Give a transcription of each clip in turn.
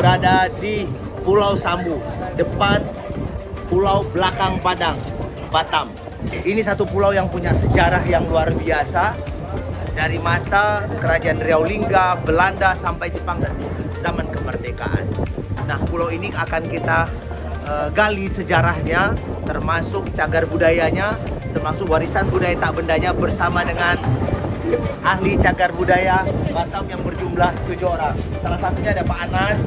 berada di Pulau Sambu, depan Pulau Belakang Padang, Batam. Ini satu pulau yang punya sejarah yang luar biasa dari masa Kerajaan Riau Lingga, Belanda sampai Jepang dan zaman kemerdekaan. Nah, pulau ini akan kita gali sejarahnya, termasuk cagar budayanya, termasuk warisan budaya tak bendanya bersama dengan ahli cagar budaya Batam yang berjumlah 7 orang. Salah satunya ada Pak Anas,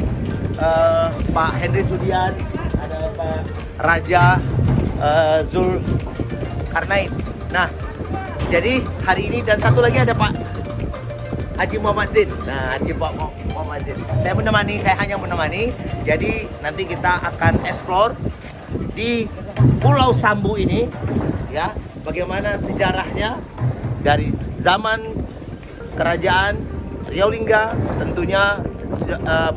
Pak Henry Sudian, ada Pak Raja Zulkarnain. Nah, jadi hari ini dan satu lagi ada Pak Haji Muhammad Zin. Nah, Haji Muhammad Zin. Saya hanya menemani. Jadi nanti kita akan explore di Pulau Sambu ini, ya, bagaimana sejarahnya dari zaman Kerajaan Riau Lingga, tentunya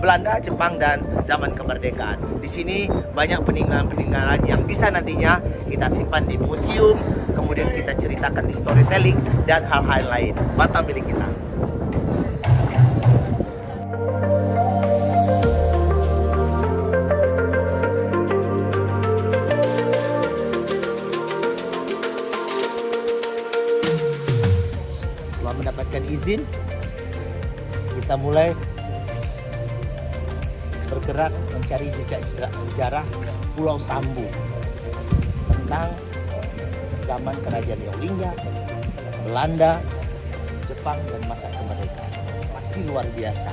Belanda, Jepang, dan zaman kemerdekaan. Di sini banyak peninggalan-peninggalan yang bisa nantinya kita simpan di museum, kemudian kita ceritakan di storytelling dan hal-hal lain. Batam milik kita. Setelah mendapatkan izin, kita mulai bergerak mencari jejak sejarah Pulau Sambu tentang zaman Kerajaan Riau Lingga, Belanda, Jepang, dan masa kemerdekaan. Pasti luar biasa.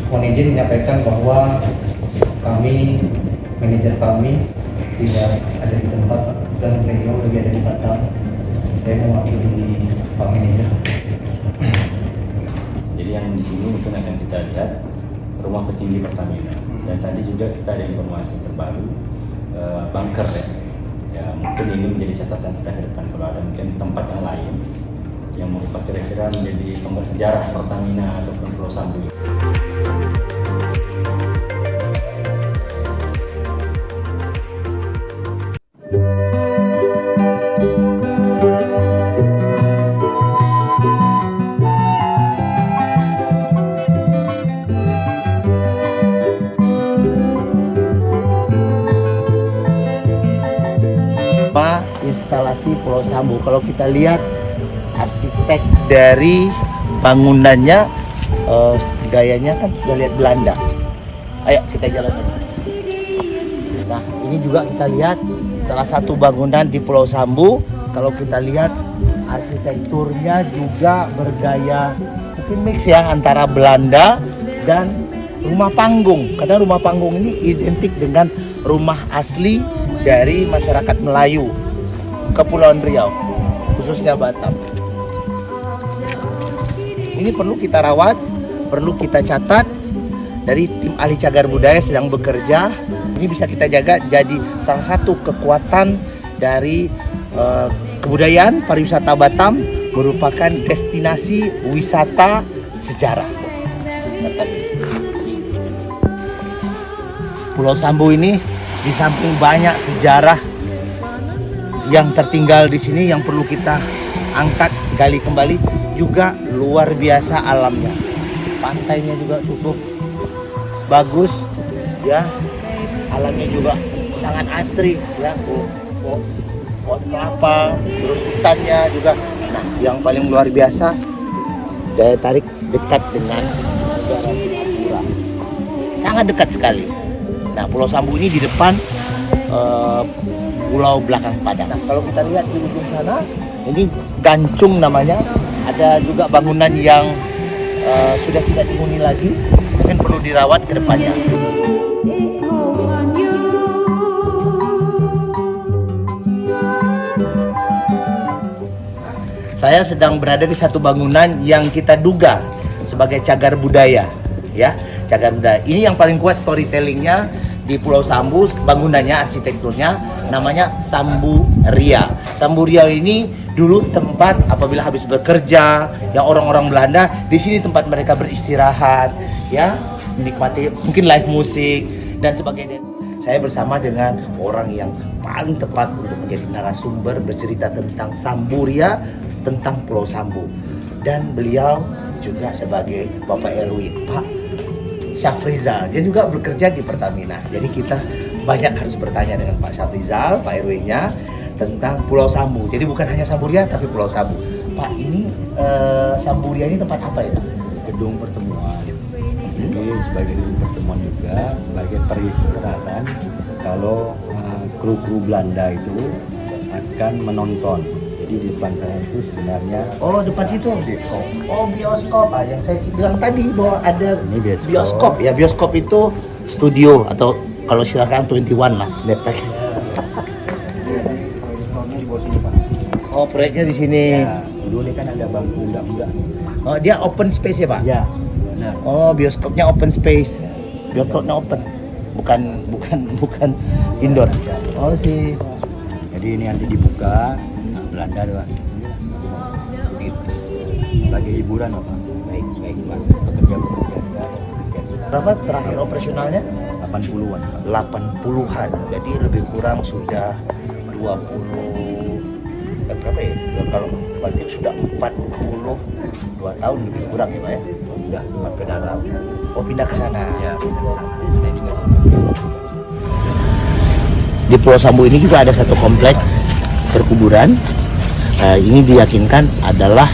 Mohon izin menyampaikan bahwa manajer kami tidak ada di tempat dan beliau lagi ada di Batam. Saya mewakili Pak Manajer. Jadi yang di sini mungkin akan kita lihat rumah petinggi Pertamina. Dan tadi juga kita ada informasi terbaru bunker ya. Ya mungkin ini menjadi catatan kita ke depan kalau ada mungkin tempat yang lain yang merupakan kira-kira menjadi penggal sejarah Pertamina ataupun Pulau Sambu. Instalasi Pulau Sambu, kalau kita lihat arsitek dari bangunannya, gayanya kan sudah lihat Belanda. Ayo kita jalan. Nah, ini juga kita lihat salah satu bangunan di Pulau Sambu. Kalau kita lihat arsitekturnya juga bergaya mungkin mix ya antara Belanda dan rumah panggung. Karena rumah panggung ini identik dengan rumah asli dari masyarakat Melayu Kepulauan Riau, khususnya Batam. Ini perlu kita rawat, perlu kita catat. Dari tim ahli cagar budaya sedang bekerja. Ini bisa kita jaga jadi salah satu kekuatan dari kebudayaan pariwisata Batam, merupakan destinasi wisata sejarah. Pulau Sambu ini di samping banyak sejarah yang tertinggal di sini yang perlu kita angkat, gali kembali, juga luar biasa alamnya. Pantainya juga cukup bagus ya, alamnya juga sangat asri ya, pohon kelapa, terus hutannya juga. Nah, yang paling luar biasa, daya tarik dekat dengan negara Singapura, sangat dekat sekali. Nah, Pulau Sambu ini di depan Pulau Belakang Padang. Nah, kalau kita lihat di ujung sana, ini Gancung namanya. Ada juga bangunan yang sudah tidak dihuni lagi, mungkin perlu dirawat ke depannya. Saya sedang berada di satu bangunan yang kita duga sebagai cagar budaya, ya, cagar budaya. Ini yang paling kuat storytellingnya di Pulau Sambu, bangunannya, arsitekturnya namanya Samburia. Samburia ini dulu tempat apabila habis bekerja, ya orang-orang Belanda di sini tempat mereka beristirahat, ya menikmati mungkin live musik dan sebagainya. Saya bersama dengan orang yang paling tepat untuk menjadi narasumber bercerita tentang Samburia, tentang Pulau Sambu. Dan beliau juga sebagai Bapak RW, Pak Syafrizal. Dia juga bekerja di Pertamina. Jadi kita banyak harus bertanya dengan Pak Syafrizal, Pak RW-nya, tentang Pulau Sambu. Jadi bukan hanya Samburia, tapi Pulau Sambu. Pak, ini Samburia ini tempat apa ya, Pak? Gedung pertemuan. Ini sebagai gedung pertemuan juga, sebagai peristirahatan kalau kru-kru Belanda itu akan menonton. Jadi di depan saya itu sebenarnya Depan situ. bioskop. Bioskop. Yang saya bilang tadi bahwa ada Ini bioskop. bioskop. Ya, bioskop itu studio atau kalau silakan 21 lah, snapback. Proyeknya di sini. Ya, dulu ini kan ada bangku budak-budak. Dia open space ya, Pak? Ya, benar. Bioskopnya open space. Bioskopnya open. Bukan indoor. Sih. Jadi ini nanti dibuka Belanda doang. Gitu. Sebagai hiburan apa? Baik, Pak. Pekerja-pekerja. Berapa terakhir operasionalnya? 80-an. 80-an. Jadi lebih kurang sudah 20 berapa ya? Kalau berarti sudah 42 tahun lebih kurang ya, Pak ya? Sudah 42 tahun. Pindah ke sana. Ya. Di Pulau Sambu ini juga ada satu komplek perkuburan. Ini diyakinkan adalah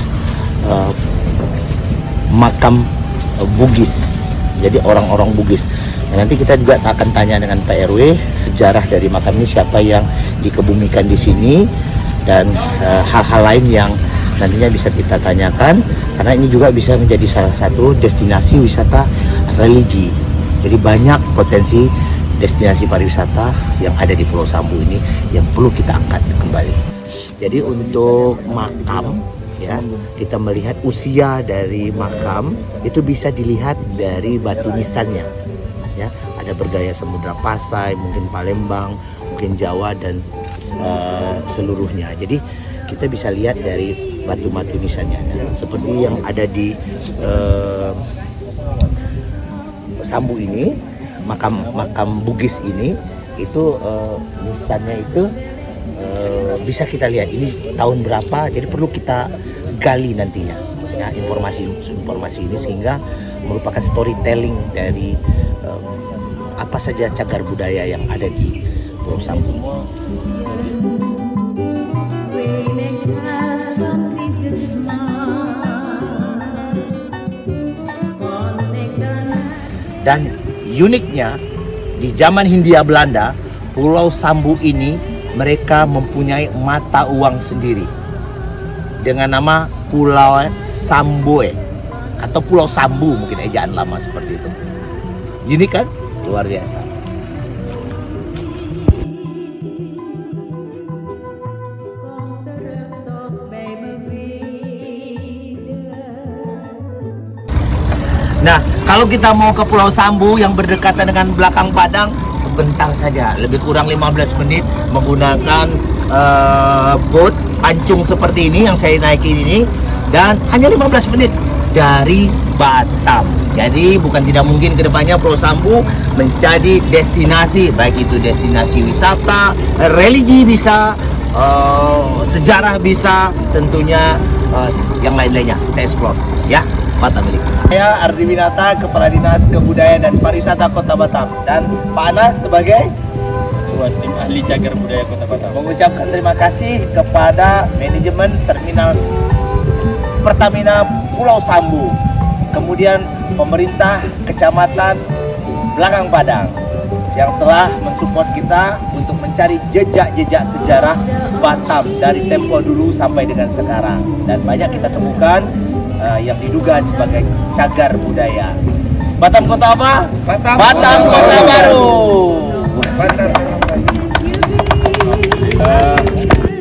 makam Bugis. Jadi orang-orang Bugis. Nanti kita juga akan tanya dengan Pak RW sejarah dari makam ini, siapa yang dikebumikan di sini, dan hal-hal lain yang nantinya bisa kita tanyakan, karena ini juga bisa menjadi salah satu destinasi wisata religi. Jadi banyak potensi destinasi pariwisata yang ada di Pulau Sambu ini yang perlu kita angkat kembali. Jadi untuk makam, ya, kita melihat usia dari makam itu bisa dilihat dari batu nisannya. Ya, ada bergaya Samudra Pasai, mungkin Palembang, mungkin Jawa dan seluruhnya. Jadi kita bisa lihat dari batu-batu nisannya, ya. Seperti yang ada di Sambu ini, makam Bugis ini, itu nisannya itu bisa kita lihat ini tahun berapa. Jadi perlu kita gali nantinya, ya, informasi ini, sehingga merupakan storytelling dari apa saja cagar budaya yang ada di Pulau Sambu ini. Dan uniknya di zaman Hindia Belanda, Pulau Sambu ini mereka mempunyai mata uang sendiri dengan nama Pulau Samboe atau Pulau Sambu, mungkin ejaan lama seperti itu. Unik kan? Luar biasa. Nah, kalau kita mau ke Pulau Sambu yang berdekatan dengan belakang Padang, sebentar saja, lebih kurang 15 menit menggunakan boat pancung seperti ini yang saya naikin ini, dan hanya 15 menit dari Batam. Jadi bukan tidak mungkin kedepannya Pulau Sambu menjadi destinasi, baik itu destinasi wisata, religi bisa, sejarah bisa, tentunya yang lain-lainnya kita explore, ya. Batam milik. Saya Ardi Winata, Kepala Dinas Kebudayaan dan Pariwisata Kota Batam, dan Pak Anas sebagai Ketua Tim Ahli Cagar Budaya Kota Batam. Mengucapkan terima kasih kepada manajemen Terminal Pertamina Pulau Sambu, kemudian pemerintah Kecamatan Belakang Padang yang telah mensupport kita untuk mencari jejak-jejak sejarah Batam dari tempo dulu sampai dengan sekarang, dan banyak kita temukan yang diduga sebagai cagar budaya. Batam kota apa? Batam kota baru.